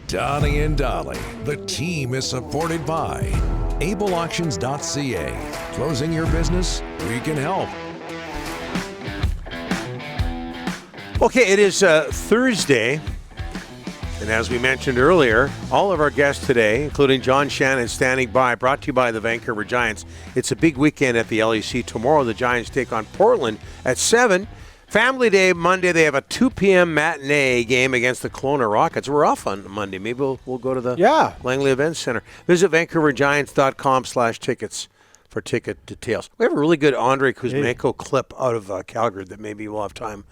Donnie and Dolly. The team is supported by ableauctions.ca. Closing your business? We can help. Okay, it is Thursday, and as we mentioned earlier, all of our guests today, including John Shannon, standing by, brought to you by the Vancouver Giants. It's a big weekend at the LEC. Tomorrow, the Giants take on Portland at 7. Family Day Monday, they have a 2 p.m. matinee game against the Kelowna Rockets. We're off on Monday. Maybe we'll go to the Langley Events Center. Visit VancouverGiants.com/tickets for ticket details. We have a really good Andrei Kuzmenko clip out of Calgary that maybe we'll have time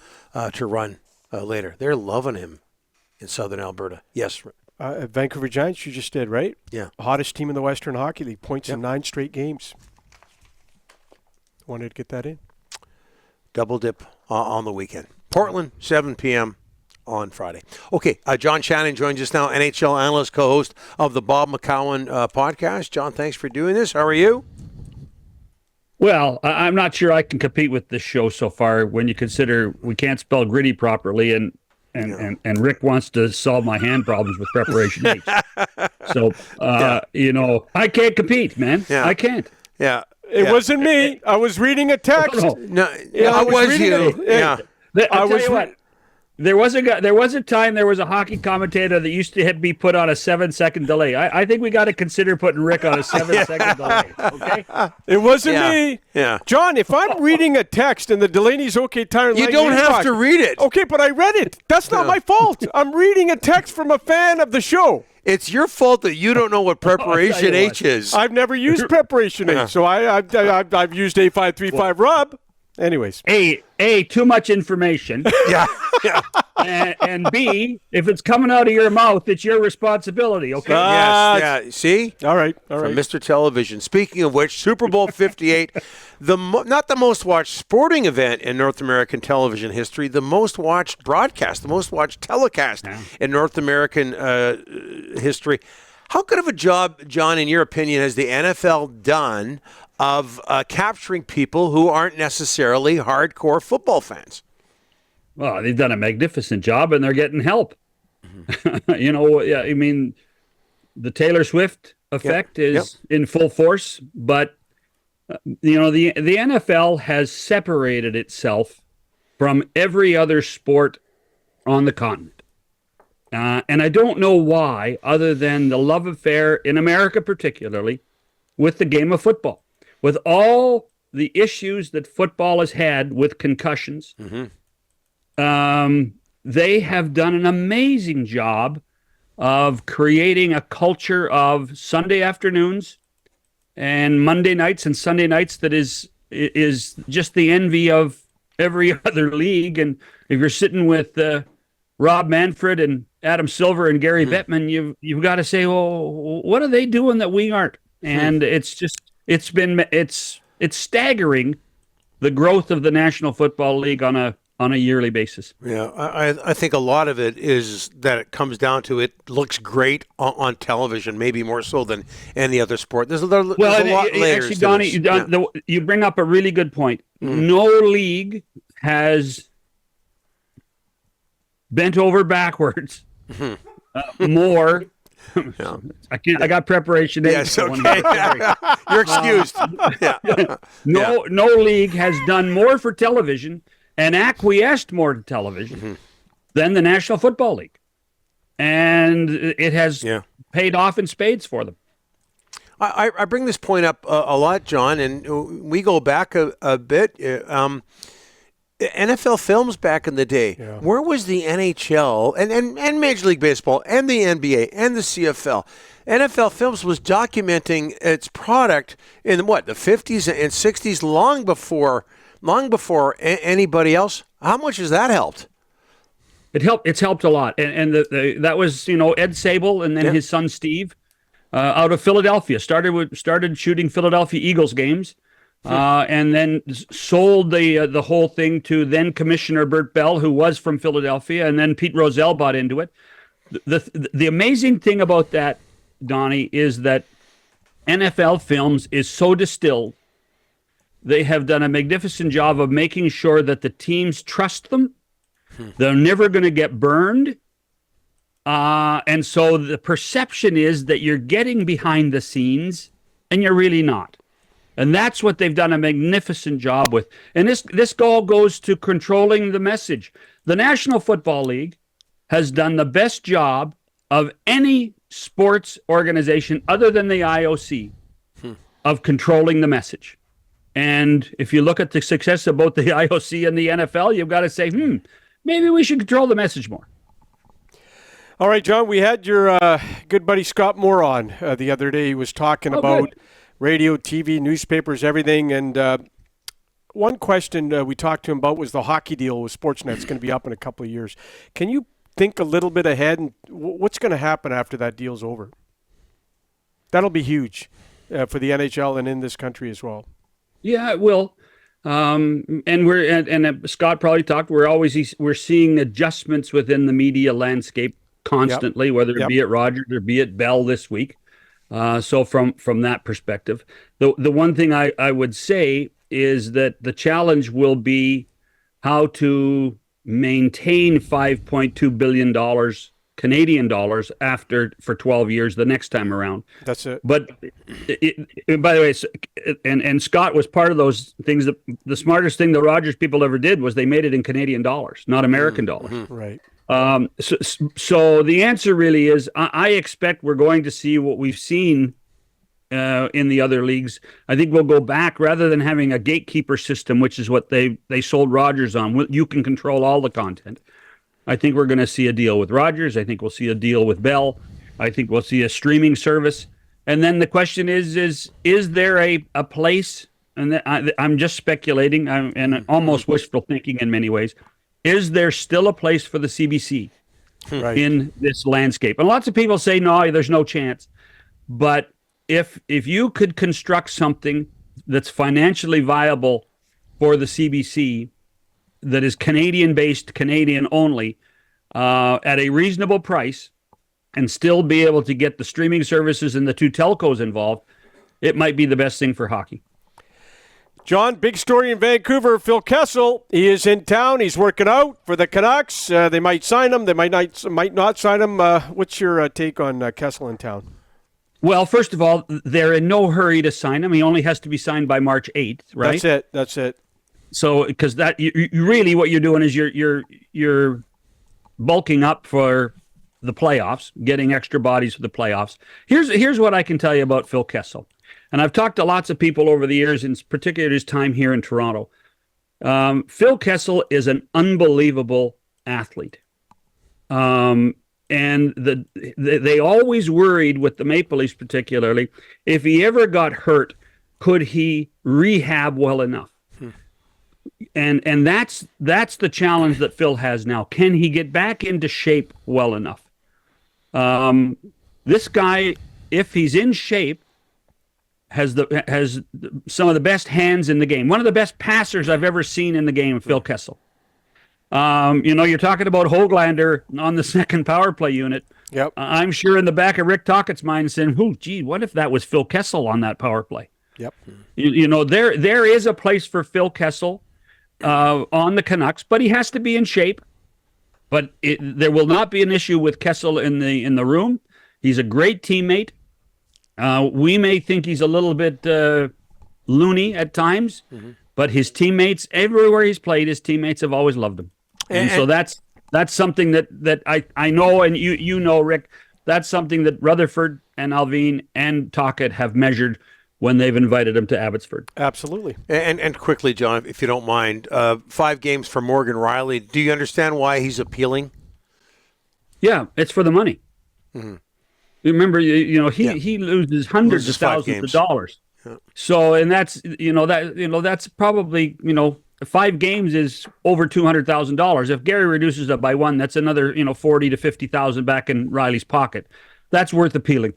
to run later. They're loving him in Southern Alberta. Yes. Vancouver Giants, you just did, right? Yeah. Hottest team in the Western Hockey League. Points in 9 straight games. Wanted to get that in. Double dip on the weekend. Portland, 7 p.m. on Friday. Okay, John Shannon joins us now, NHL analyst, co-host of the Bob McCowan podcast. John, thanks for doing this. How are you? Well, I'm not sure I can compete with this show so far when you consider we can't spell gritty properly, and Rick wants to solve my hand problems with preparation H. So, I can't compete, man. Yeah. I can't. Yeah. It wasn't me. I was reading a text. No, it was you. I'll tell you what. There was a time there was a hockey commentator that used to be put on a 7-second delay. I think we got to consider putting Rick on a 7-second delay. Okay. It wasn't me. Yeah. John, if I'm reading a text and the Delaney's okay, Tyron, you don't have to read it. Okay, but I read it. That's not my fault. I'm reading a text from a fan of the show. It's your fault that you don't know what preparation H is. I've never used preparation H, so I've used A535 Rub. Anyways. A, too much information. Yeah. And B, if it's coming out of your mouth, it's your responsibility, okay? Yes, yeah. See? All right. From Mr. Television. Speaking of which, Super Bowl 58, not the most watched sporting event in North American television history, the most watched broadcast, the most watched telecast in North American history. How good of a job, John, in your opinion, has the NFL done of capturing people who aren't necessarily hardcore football fans? Well, they've done a magnificent job, and they're getting help. Mm-hmm. The Taylor Swift effect is in full force, but the NFL has separated itself from every other sport on the continent. And I don't know why, other than the love affair, in America particularly, with the game of football. With all the issues that football has had with concussions, they have done an amazing job of creating a culture of Sunday afternoons and Monday nights and Sunday nights that is just the envy of every other league. And if you're sitting with Rob Manfred and Adam Silver and Gary Bettman, you've got to say, well, what are they doing that we aren't? And it's staggering, the growth of the National Football League on a yearly basis. Yeah, I think a lot of it is that it comes down to it looks great on television, maybe more so than any other sport. There's a lot layers. Actually, Donnie, you bring up a really good point. No league has bent over backwards more. Yeah. I got preparation. Yes, okay. You're excused. No league has done more for television and acquiesced more to television than the National Football League. And it has paid off in spades for them. I bring this point up a lot, John, and we go back a bit. NFL Films back in the day, where was the NHL and Major League Baseball and the NBA and the CFL? NFL Films was documenting its product in the 50s and 60s, long before anybody else. How much has that helped? It's helped a lot, and that was Ed Sable and then his son Steve out of Philadelphia started shooting Philadelphia Eagles games. And then sold the whole thing to then Commissioner Bert Bell, who was from Philadelphia, and then Pete Rozelle bought into it. The amazing thing about that, Donnie, is that NFL Films is so distilled. They have done a magnificent job of making sure that the teams trust them. They're never going to get burned. And so the perception is that you're getting behind the scenes, and you're really not. And that's what they've done a magnificent job with. And this all goes to controlling the message. The National Football League has done the best job of any sports organization other than the IOC of controlling the message. And if you look at the success of both the IOC and the NFL, you've got to say, maybe we should control the message more. All right, John, we had your good buddy Scott Moore on the other day. He was talking about radio, TV, newspapers, everything. And one question we talked to him about was the hockey deal with Sportsnet. It's going to be up in a couple of years. Can you think a little bit ahead and what's going to happen after that deal's over? That'll be huge for the NHL and in this country as well. Yeah, it will. And Scott probably talked. We're seeing adjustments within the media landscape constantly, whether it be at Rogers or be it Bell this week. So from that perspective, the one thing I would say is that the challenge will be how to maintain $5.2 billion Canadian dollars for 12 years the next time around. That's it. But by the way, and Scott was part of those things. That the smartest thing the Rogers people ever did was they made it in Canadian dollars, not American dollars. Right. So the answer really is I expect we're going to see what we've seen in the other leagues. I think we'll go back rather than having a gatekeeper system, which is what they sold Rogers on. You can control all the content. I think we're going to see a deal with Rogers. I think we'll see a deal with Bell. I think we'll see a streaming service. And then the question is there a place, and I'm just speculating and almost wishful thinking in many ways, is there still a place for the CBC in this landscape? And lots of people say, no, there's no chance. But if you could construct something that's financially viable for the CBC, that is Canadian-based, Canadian only, at a reasonable price, and still be able to get the streaming services and the two telcos involved, it might be the best thing for hockey. John, big story in Vancouver. Phil Kessel, he is in town. He's working out for the Canucks. They might sign him. They might not sign him. What's your take on Kessel in town? Well, first of all, they're in no hurry to sign him. He only has to be signed by March 8th, right? That's it. So, because that you really what you're doing is you're bulking up for the playoffs, getting extra bodies for the playoffs. Here's what I can tell you about Phil Kessel, and I've talked to lots of people over the years, in particular his time here in Toronto. Phil Kessel is an unbelievable athlete, and they always worried with the Maple Leafs, particularly if he ever got hurt, could he rehab well enough? And that's the challenge that Phil has now. Can he get back into shape well enough? This guy, if he's in shape, has some of the best hands in the game. One of the best passers I've ever seen in the game, Phil Kessel. You're talking about Höglander on the second power play unit. Yep. I'm sure in the back of Rick Tocchet's mind saying, what if that was Phil Kessel on that power play? Yep. There is a place for Phil Kessel on the Canucks, but he has to be in shape. But there will not be an issue with Kessel in the room. He's a great teammate. We may think he's a little bit loony at times, but his teammates, everywhere he's played, his teammates have always loved him. And so that's something that I know, and you know, Rick, that's something that Rutherford and Alvin and Tocchet have measured when they've invited him to Abbotsford. Absolutely. And quickly, John, if you don't mind, 5 games for Morgan Rielly. Do you understand why he's appealing? Yeah, it's for the money. Mm-hmm. Remember, he loses hundreds of thousands of dollars. Yeah. So, and that's probably 5 games is over $200,000. If Gary reduces it by 1, that's another $40,000 to $50,000 back in Rielly's pocket. That's worth appealing.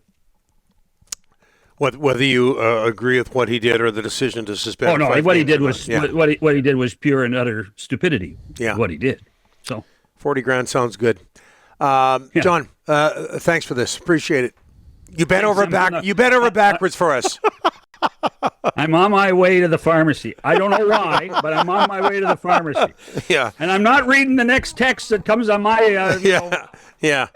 Whether you agree with what he did or the decision to suspend. Oh no! What he did was pure and utter stupidity. Yeah, what he did. So $40,000 sounds good. John, thanks for this. Appreciate it. You bent over backwards for us. I'm on my way to the pharmacy. I don't know why, but I'm on my way to the pharmacy. Yeah. And I'm not reading the next text that comes on my. Yeah.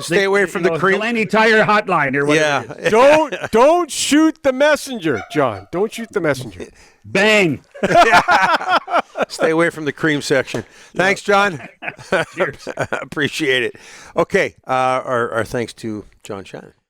Stay away from the cream. Delaney Tire Hotline or whatever. Yeah. Don't shoot the messenger, John. Don't shoot the messenger. Bang. Stay away from the cream section. Thanks, John. Cheers. Appreciate it. Okay. Our thanks to John Shannon.